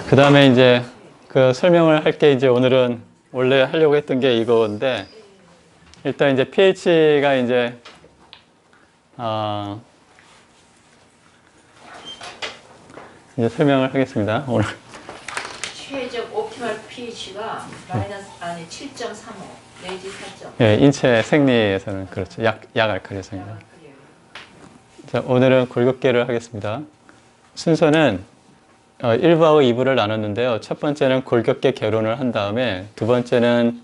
그 다음에 이제 그 설명을 할 게 이제 오늘은 원래 하려고 했던 게 이건데 일단 이제 pH가 이제 이제 설명을 하겠습니다. 오늘 최적 옵티멀 pH가 마이너스 아니 7.35 내지 4점. 예, 인체 생리에서는 그렇죠. 약 알칼리성입니다. 자, 오늘은 골격계를 하겠습니다. 순서는 1부하고 2부를 나눴는데요. 첫 번째는 골격계 개론을 한 다음에 두 번째는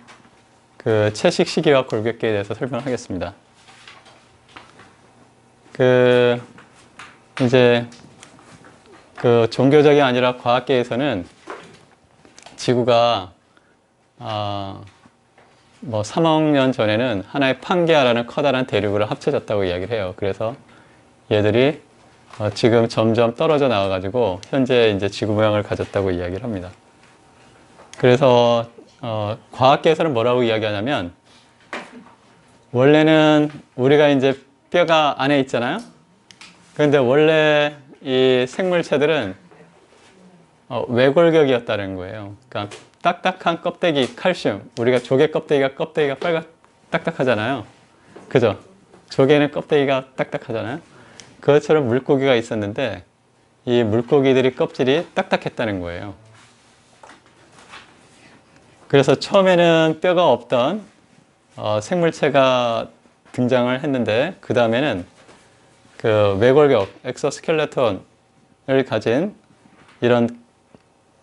그 채식 시기와 골격계에 대해서 설명하겠습니다. 이제 그 종교적이 아니라 과학계에서는 지구가 뭐 3억 년 전에는 하나의 판게아라는 커다란 대륙으로 합쳐졌다고 이야기를 해요. 그래서 얘들이 지금 점점 떨어져 나와가지고 현재 이제 지구 모양을 가졌다고 이야기를 합니다. 그래서 과학계에서는 뭐라고 이야기하냐면 원래는 우리가 이제 뼈가 안에 있잖아요. 그런데 원래 이 생물체들은 외골격이었다는 거예요. 그러니까 딱딱한 껍데기, 칼슘. 우리가 조개 껍데기가 딱딱하잖아요. 그죠? 조개는 껍데기가 딱딱하잖아요. 그것처럼 물고기가 있었는데 이 물고기들이 껍질이 딱딱했다는 거예요. 그래서 처음에는 뼈가 없던 생물체가 등장을 했는데 그 다음에는 그 외골격, 엑소스켈레톤을 가진 이런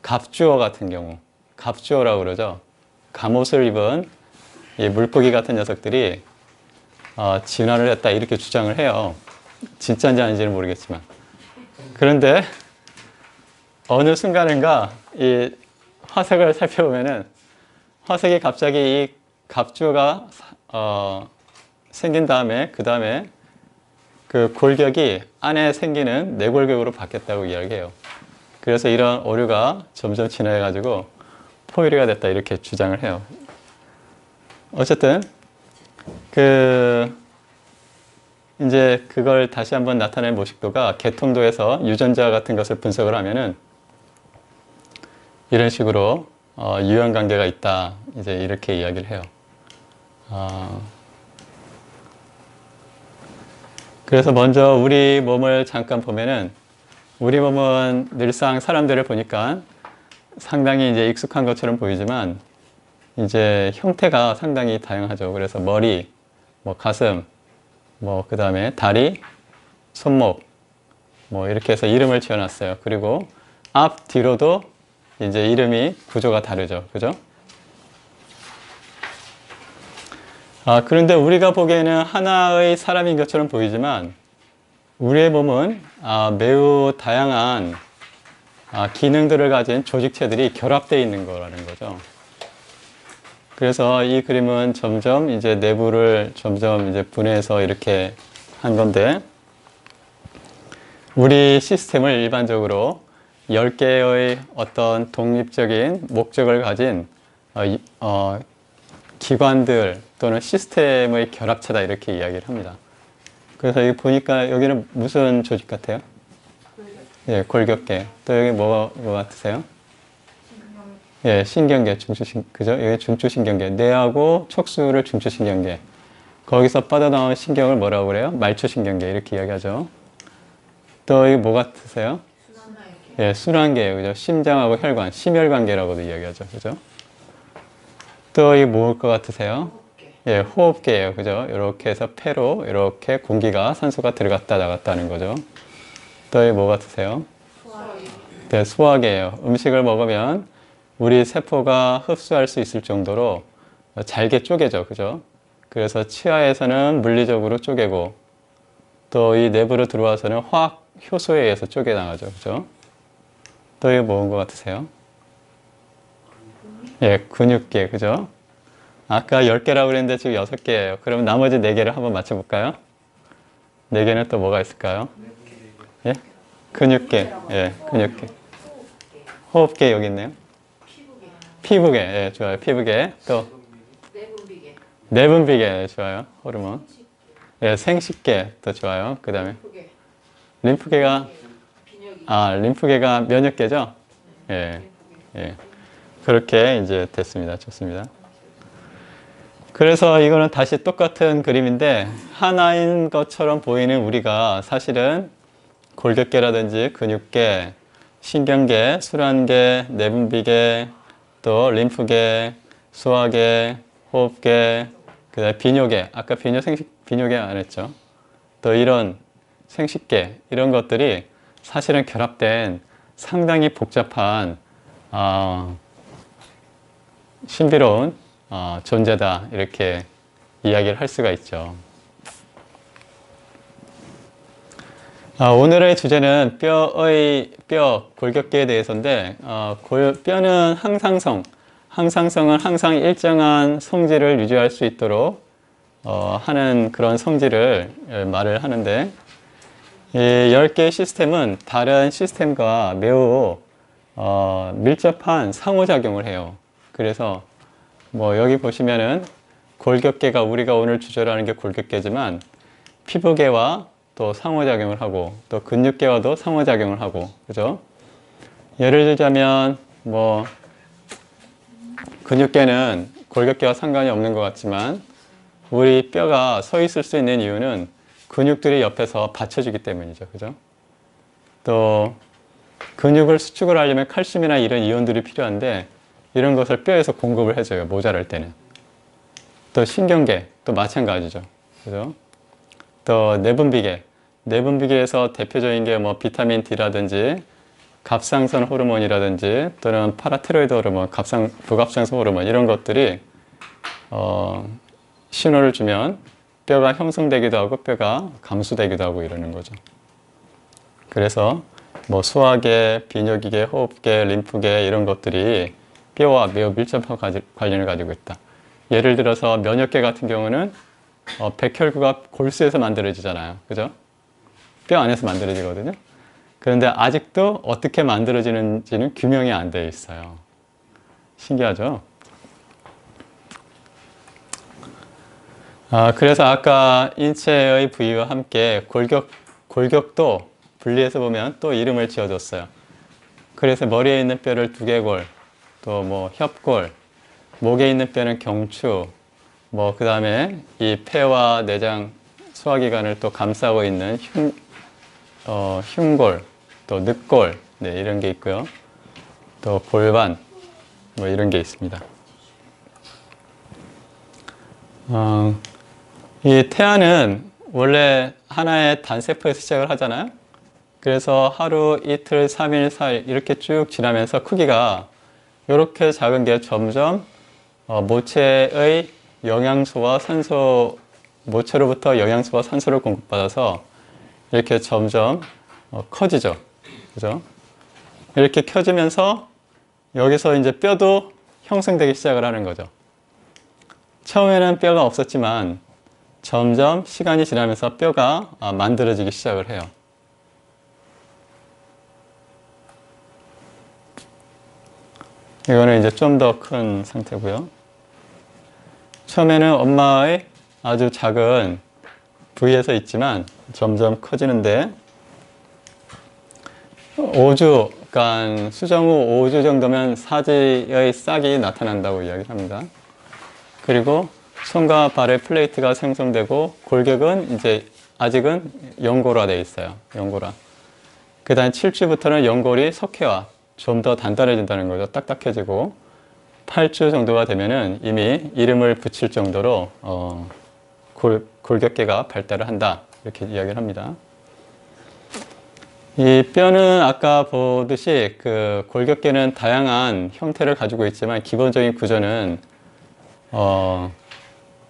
갑주어 같은 경우, 갑주어라고 그러죠. 갑옷을 입은 이 물고기 같은 녀석들이 진화를 했다 이렇게 주장을 해요. 진짜인지 아닌지는 모르겠지만. 그런데 어느 순간인가 이 화석을 살펴보면은 화석이 갑자기 이 갑주어가 생긴 다음에 그 다음에 그 골격이 안에 생기는 내골격으로 바뀌었다고 이야기해요. 그래서 이런 오류가 점점 진화해가지고 포유류가 됐다 이렇게 주장을 해요. 어쨌든 이제 그걸 다시 한번 나타낸 모식도가 개통도에서 유전자 같은 것을 분석을 하면은 이런 식으로 유형관계가 있다 이제 이렇게 이야기를 해요. 그래서 먼저 우리 몸을 잠깐 보면은 우리 몸은 늘상 사람들을 보니까 상당히 이제 익숙한 것처럼 보이지만 이제 형태가 상당히 다양하죠. 그래서 머리, 뭐 가슴, 뭐 그 다음에 다리, 손목, 뭐 이렇게 해서 이름을 지어놨어요. 그리고 앞, 뒤로도 이제 이름이 구조가 다르죠. 그죠? 그런데 우리가 보기에는 하나의 사람인 것처럼 보이지만 우리의 몸은 매우 다양한 기능들을 가진 조직체들이 결합되어 있는 거라는 거죠. 그래서 이 그림은 점점 이제 내부를 점점 이제 분해해서 이렇게 한 건데 우리 시스템을 일반적으로 10개의 어떤 독립적인 목적을 가진 기관들 또는 시스템의 결합체다 이렇게 이야기를 합니다. 그래서 여기 보니까 여기는 무슨 조직 같아요? 예, 골격계. 또 여기 뭐 같으세요? 예, 신경계, 그죠? 여기 중추신경계. 뇌하고 촉수를 중추신경계. 거기서 뻗어나온 신경을 뭐라고 그래요? 말초신경계. 이렇게 이야기하죠. 또 여기 뭐 같으세요? 예, 순환계예요. 그죠? 심장하고 혈관, 심혈관계라고도 이야기하죠. 그죠? 또 이게 뭐일 것 같으세요? 예, 호흡계예요. 그죠? 이렇게 해서 폐로 이렇게 공기가 산소가 들어갔다 나갔다는 거죠. 또 이게 뭐 같으세요? 네, 소화계예요. 음식을 먹으면 우리 세포가 흡수할 수 있을 정도로 잘게 쪼개죠. 그죠? 그래서 치아에서는 물리적으로 쪼개고 또 이 내부로 들어와서는 화학 효소에 의해서 쪼개나가죠. 그죠? 또 이게 뭐인 것 같으세요? 예, 근육계. 그죠? 아까 10개라고 그랬는데 지금 6개예요. 그럼 나머지 4개를 한번 맞춰볼까요? 4개는 또 뭐가 있을까요? 예? 근육계. 예, 근육계. 호흡계 여기 있네요. 피부계. 예, 좋아요. 피부계. 또 내분비계. 예, 좋아요. 호르몬. 예, 생식계. 또 좋아요. 그 다음에 림프계가 림프계가 면역계죠? 예, 예. 그렇게 이제 됐습니다. 좋습니다. 그래서 이거는 다시 똑같은 그림인데 하나인 것처럼 보이는 우리가 사실은 골격계라든지 근육계, 신경계, 순환계, 내분비계, 또 림프계, 소화계, 호흡계, 그다음에 비뇨계, 아까 비뇨계 안 했죠. 또 이런 생식계, 이런 것들이 사실은 결합된 상당히 복잡한 신비로운 존재다, 이렇게 이야기를 할 수가 있죠. 오늘의 주제는 뼈, 골격계에 대해서인데, 뼈는 항상성은 항상 일정한 성질을 유지할 수 있도록 하는 그런 성질을 말을 하는데, 이 10개의 시스템은 다른 시스템과 매우 밀접한 상호작용을 해요. 그래서 뭐 여기 보시면은 골격계가, 우리가 오늘 주제로 하는 게 골격계지만 피부계와 또 상호작용을 하고, 또 근육계와도 상호작용을 하고, 그죠? 예를 들자면 뭐 근육계는 골격계와 상관이 없는 것 같지만 우리 뼈가 서 있을 수 있는 이유는 근육들이 옆에서 받쳐주기 때문이죠. 그죠? 또 근육을 수축을 하려면 칼슘이나 이런 이온들이 필요한데 이런 것을 뼈에서 공급을 해줘요. 모자랄 때는. 또 신경계, 또 마찬가지죠. 그죠? 또 내분비계에서 대표적인 게 뭐 비타민 D라든지 갑상선 호르몬이라든지 또는 파라티로이드 호르몬, 부갑상선 호르몬, 이런 것들이 신호를 주면 뼈가 형성되기도 하고 뼈가 감소되기도 하고 이러는 거죠. 그래서 뭐 소화계, 비뇨기계, 호흡계, 림프계, 이런 것들이 뼈와 매우 밀접한 관련을 가지고 있다. 예를 들어서 면역계 같은 경우는 백혈구가 골수에서 만들어지잖아요. 그죠? 뼈 안에서 만들어지거든요. 그런데 아직도 어떻게 만들어지는지는 규명이 안 되어 있어요. 신기하죠? 그래서 아까 인체의 부위와 함께 골격도 분리해서 보면 또 이름을 지어줬어요. 그래서 머리에 있는 뼈를 두개골, 또 뭐 협골, 목에 있는 뼈는 경추, 뭐 그 다음에 이 폐와 내장, 소화기관을 또 감싸고 있는 흉골, 또 늑골, 네, 이런 게 있고요. 또 골반, 뭐 이런 게 있습니다. 이 태아는 원래 하나의 단세포에서 시작을 하잖아요. 그래서 하루, 이틀, 3일, 4일 이렇게 쭉 지나면서 크기가 이렇게 작은 게 점점 모체의 영양소와 산소, 모체로부터 영양소와 산소를 공급받아서 이렇게 점점 커지죠. 그죠? 이렇게 커지면서 여기서 이제 뼈도 형성되기 시작을 하는 거죠. 처음에는 뼈가 없었지만 점점 시간이 지나면서 뼈가 만들어지기 시작을 해요. 이거는 이제 좀 더 큰 상태고요. 처음에는 엄마의 아주 작은 부위에서 있지만 점점 커지는데 5주, 그러니까 수정 후 5주 정도면 사지의 싹이 나타난다고 이야기합니다. 그리고 손과 발의 플레이트가 생성되고 골격은 이제 아직은 연골화되어 있어요. 연골화. 그 다음 7주부터는 연골이 석회화, 좀 더 단단해진다는 거죠. 딱딱해지고 8주 정도가 되면은 이미 이름을 붙일 정도로 골격계가 발달을 한다, 이렇게 이야기를 합니다. 이 뼈는 아까 보듯이 그 골격계는 다양한 형태를 가지고 있지만 기본적인 구조는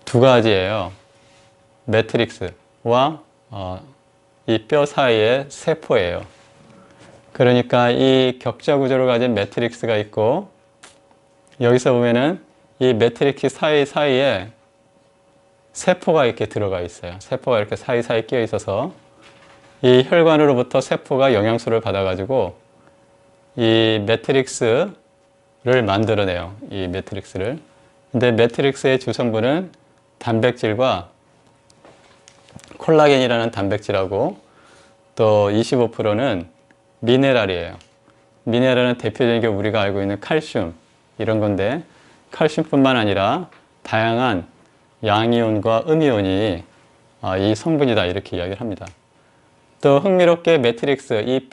두 가지예요. 매트릭스와 이 뼈 사이의 세포예요. 그러니까 이 격자 구조를 가진 매트릭스가 있고, 여기서 보면은 이 매트릭스 사이사이에 세포가 이렇게 들어가 있어요. 세포가 이렇게 사이사이 끼어 있어서 이 혈관으로부터 세포가 영양소를 받아가지고 이 매트릭스를 만들어내요. 이 매트릭스를. 근데 매트릭스의 주성분은 단백질과 콜라겐이라는 단백질하고 또 25%는 미네랄이에요. 미네랄은 대표적인 게 우리가 알고 있는 칼슘 이런 건데 칼슘뿐만 아니라 다양한 양이온과 음이온이 이 성분이다 이렇게 이야기를 합니다. 또 흥미롭게 매트릭스, 이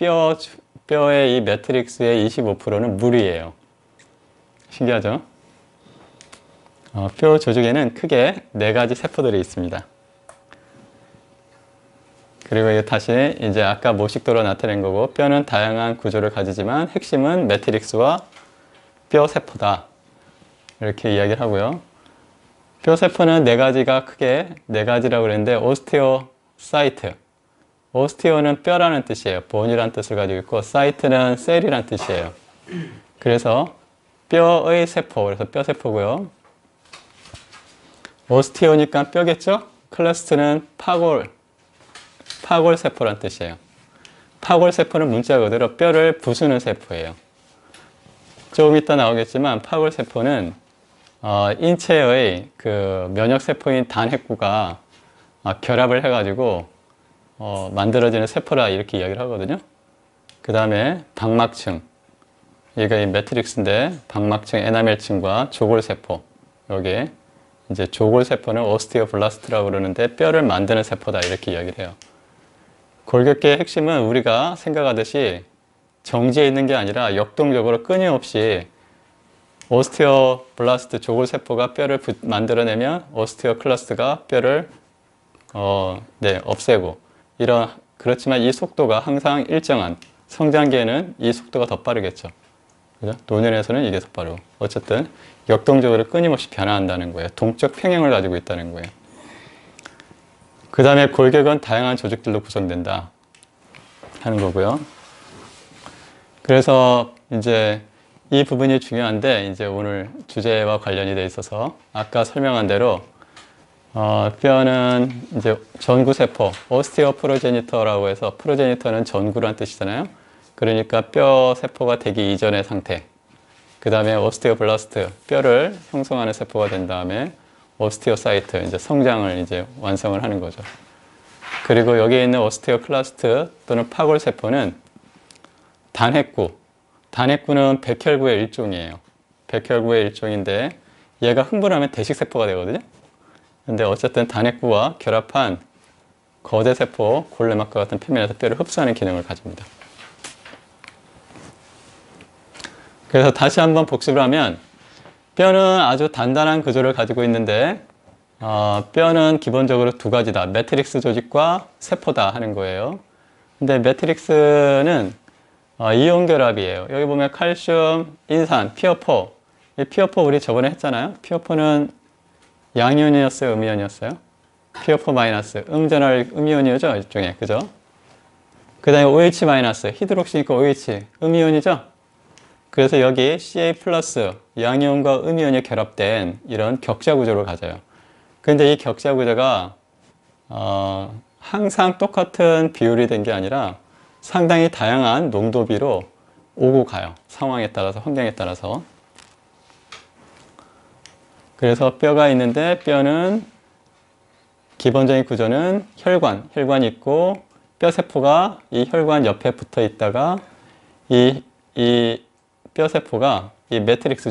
뼈의 이 매트릭스의 25%는 물이에요. 신기하죠? 뼈 조직에는 크게 4가지 세포들이 있습니다. 그리고 이게 다시 이제 아까 모식도로 나타낸 거고, 뼈는 다양한 구조를 가지지만 핵심은 매트릭스와 뼈 세포다 이렇게 이야기를 하고요. 뼈 세포는 4가지가 크게 4가지라고 그랬는데, 오스티오사이트, 오스티오는 뼈라는 뜻이에요. 본이라는 뜻을 가지고 있고, 사이트는 셀이라는 뜻이에요. 그래서 뼈의 세포, 그래서 뼈 세포고요. 오스티오니까 뼈겠죠? 클러스트는 파골 세포란 뜻이에요. 파골 세포는 문자 그대로 뼈를 부수는 세포예요. 조금 이따 나오겠지만 파골 세포는 인체의 그 면역 세포인 단핵구가 결합을 해가지고 만들어지는 세포라 이렇게 이야기를 하거든요. 그 다음에 방막층, 얘가 이 매트릭스인데 방막층, 에나멜층과 조골세포, 여기 이제 조골세포는 오스티오블라스트라고 그러는데 뼈를 만드는 세포다 이렇게 이야기를 해요. 골격계의 핵심은 우리가 생각하듯이 정지해 있는 게 아니라 역동적으로 끊임없이 오스티오블라스트 조골세포가 뼈를 만들어내면 오스티오클라스트가 뼈를 없애고 그렇지만 이 속도가 항상 일정한, 성장기에는 이 속도가 더 빠르겠죠. 그죠? 노년에서는 이게 더 빠르고 어쨌든 역동적으로 끊임없이 변화한다는 거예요. 동적 평형을 가지고 있다는 거예요. 그 다음에 골격은 다양한 조직들로 구성된다 하는 거고요. 그래서 이제 이 부분이 중요한데, 이제 오늘 주제와 관련이 돼 있어서 아까 설명한 대로 뼈는 이제 전구세포, 오스티오 프로제니터라고 해서, 프로제니터는 전구란 뜻이잖아요. 그러니까 뼈 세포가 되기 이전의 상태. 그 다음에 오스티오블라스트, 뼈를 형성하는 세포가 된 다음에 오스티오사이트, 이제 성장을 이제 완성을 하는 거죠. 그리고 여기에 있는 오스티오클라스트 또는 파골세포는 단핵구, 단핵구는 백혈구의 일종이에요. 백혈구의 일종인데 얘가 흥분하면 대식세포가 되거든요. 근데 어쨌든 단핵구와 결합한 거대세포, 골레막과 같은 표면에서 뼈를 흡수하는 기능을 가집니다. 그래서 다시 한번 복습을 하면, 뼈는 아주 단단한 구조를 가지고 있는데 뼈는 기본적으로 2가지다. 매트릭스 조직과 세포다 하는 거예요. 근데 매트릭스는 이온 결합이에요. 여기 보면 칼슘, 인산, 피어포. 이 피어포 우리 저번에 했잖아요. 피어포는 양이온이었어요, 음이온이었어요? 피어포 마이너스, 음전할 음이온이죠, 이쪽에, 그죠? 그 다음에 OH 마이너스, 히드록시니까 OH, 음이온이죠? 그래서 여기 Ca 플러스 양이온과 음이온이 결합된 이런 격자 구조를 가져요. 근데 이 격자 구조가 항상 똑같은 비율이 된 게 아니라 상당히 다양한 농도비로 오고 가요. 상황에 따라서, 환경에 따라서. 그래서 뼈가 있는데, 뼈는 기본적인 구조는 혈관이 있고, 뼈세포가 이 혈관 옆에 붙어 있다가 이 뼈세포가 이 매트릭스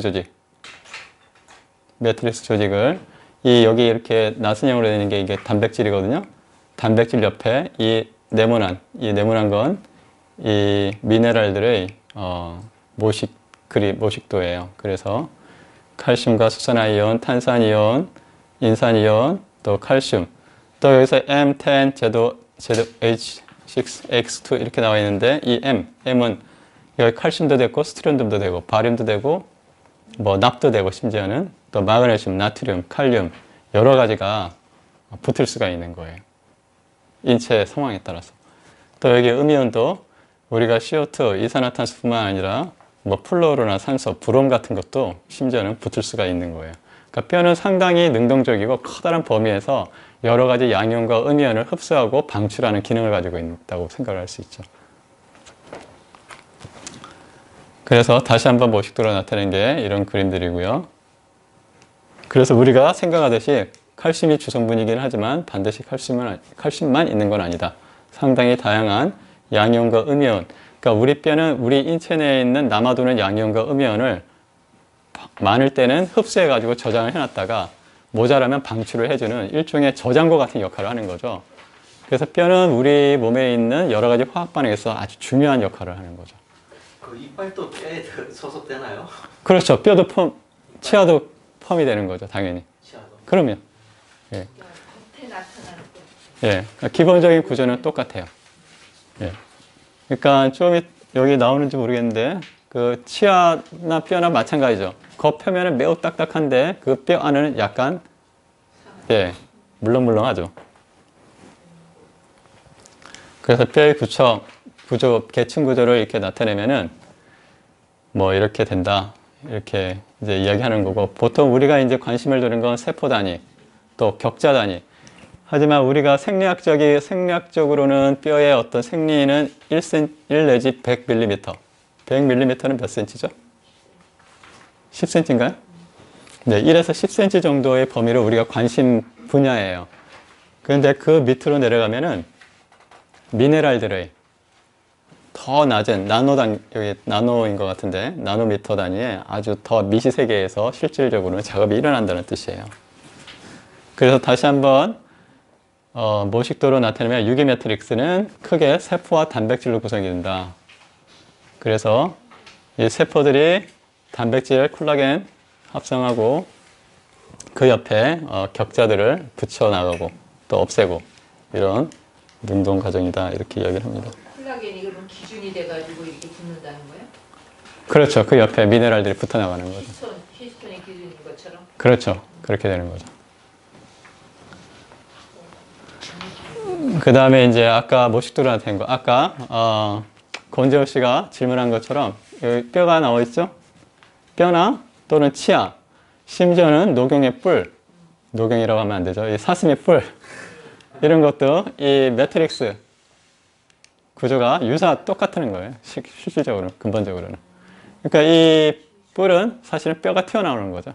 조직을 여기 이렇게 나선형으로 되는 게 이게 단백질이거든요. 단백질 옆에 이 네모난 건 이 미네랄들의 모식도예요. 그래서 칼슘과 수산화이온, 탄산이온, 인산이온, 또 칼슘, 또 여기서 M10, ZH6X2 이렇게 나와 있는데, 이 M은 여기 칼슘도 되고 스트론륨도 되고 바륨도 되고 뭐 납도 되고, 심지어는 또 마그네슘, 나트륨, 칼륨 여러 가지가 붙을 수가 있는 거예요. 인체 상황에 따라서. 또 여기 음이온도 우리가 CO2, 이산화탄소뿐만 아니라 뭐 플로로나 산소, 브롬 같은 것도 심지어는 붙을 수가 있는 거예요. 그러니까 뼈는 상당히 능동적이고 커다란 범위에서 여러 가지 양이온과 음이온을 흡수하고 방출하는 기능을 가지고 있다고 생각을 할 수 있죠. 그래서 다시 한번 모식도로 나타낸 게 이런 그림들이고요. 그래서 우리가 생각하듯이 칼슘이 주성분이긴 하지만 반드시 칼슘만 있는 건 아니다. 상당히 다양한 양이온과 음이온, 그러니까 우리 뼈는 우리 인체 내에 있는 남아도는 양이온과 음이온을 많을 때는 흡수해가지고 저장을 해놨다가 모자라면 방출을 해주는 일종의 저장고 같은 역할을 하는 거죠. 그래서 뼈는 우리 몸에 있는 여러 가지 화학 반응에서 아주 중요한 역할을 하는 거죠. 그 이빨도 뼈에 소속되나요? 그렇죠. 치아도 펌이 되는 거죠, 당연히. 치아도. 그러면 예, 겉에 나타나는 거. 예, 그러니까 기본적인 구조는 똑같아요. 예, 그러니까 좀 여기 나오는지 모르겠는데 그 치아나 뼈나 마찬가지죠. 겉 표면은 매우 딱딱한데 그 뼈 안에는 약간 예, 물렁물렁하죠. 그래서 뼈의 구조, 계층 구조를 이렇게 나타내면은 뭐 이렇게 된다. 이렇게 이제 이야기하는 거고, 보통 우리가 이제 관심을 두는 건 세포 단위, 또 격자 단위. 하지만 우리가 생리학적으로는 뼈의 어떤 생리는 1 내지 100mm. 100mm는 몇 cm죠? 10cm인가요? 네, 1에서 10cm 정도의 범위로 우리가 관심 분야예요. 그런데 그 밑으로 내려가면은 미네랄들의 더 낮은 여기 나노인 것 같은데 나노미터 단위의 아주 더 미시 세계에서 실질적으로는 작업이 일어난다는 뜻이에요. 그래서 다시 한번 모식도로 나타내면 유기 매트릭스는 크게 세포와 단백질로 구성이 된다. 그래서 이 세포들이 단백질, 콜라겐 합성하고 그 옆에 격자들을 붙여나가고 또 없애고 이런 능동 과정이다 이렇게 이야기를 합니다. 콜라겐이 그럼 기준이 돼가지고 이렇게 붙는다는 거예요? 그렇죠. 그 옆에 미네랄들이 붙어나가는 거죠. 히스톤이 기준인 것처럼? 그렇죠. 그렇게 되는 거죠. 그 다음에 이제 아까 모식도로 나타낸 거, 아까 권재호 씨가 질문한 것처럼 여기 뼈가 나와 있죠? 뼈나 또는 치아, 심지어는 녹용의 뿔, 녹용이라고 하면 안 되죠. 이 사슴의 뿔, 이런 것도 이 매트릭스 구조가 똑같은 거예요. 실질적으로, 근본적으로는. 그러니까 이 뿔은 사실은 뼈가 튀어나오는 거죠.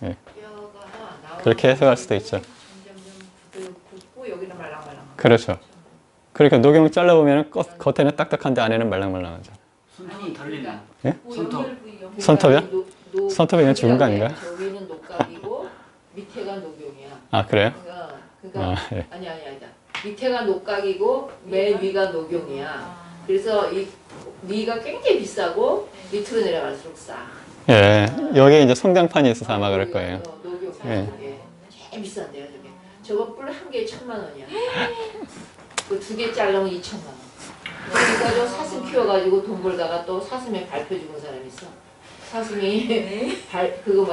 예. 그렇게 해석할 수도 있죠. 점점 굽고 여기는 말랑말랑. 그렇죠. 그러니까 녹용 잘라보면 겉에는 딱딱한데 안에는 말랑말랑하죠. 손톱은 달리네. 예? 손톱. 손톱이요? 손톱이 그냥 죽은 거 아닌가요? 저기는 녹각이고 밑에가 녹용이야. 아, 그래요? 그러니까 예. 아니다. 밑에가 녹각이고 맨 위가 녹용이야. 그래서 이 위가 굉장히 비싸고 밑으로 내려갈수록 싸. 예. 여기 이제 성장판이 있어서 아마 그럴 거예요. 녹용. 예. 예. 제일 비싼데요, 저게. 저거 뿔 한 개에 1,000,000원이야. 그 2개 잘라면 2,000,000원. 그러니까 저 사슴 키워가지고 돈 벌다가 또 사슴에 밟혀 죽은 사람이 있어. 사슴이 그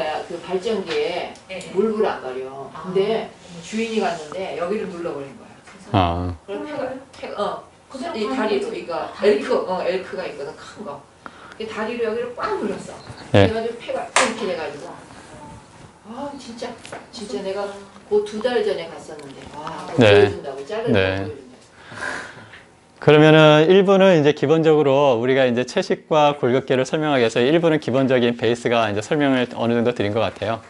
발전기에 물불 안 가려. 근데 주인이 갔는데 여기를 눌러버린 거야. 아, 그럼 이 다리로, 그러니까 엘크가 있거든, 큰 거. 이 다리로 여기를 꽉 눌렀어. 예. 그래가지고 폐가 이렇게 돼가지고. 진짜 내가 그 2달 전에 갔었는데, 네. 보여준다고, 자르는 네. 거 보여준다고. 그러면은 1부는 이제 기본적으로 우리가 이제 채식과 골격계를 설명하기 위해서 1부는 기본적인 베이스가 이제 설명을 어느 정도 드린 것 같아요.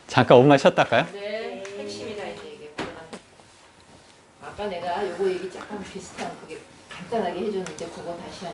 잠깐 5분만 쉬었다 할까요? 네, 핵심이다 이제 이게. 아까 내가 요거 얘기 약간 비슷한 그게 간단하게 해줬는데 그거 다시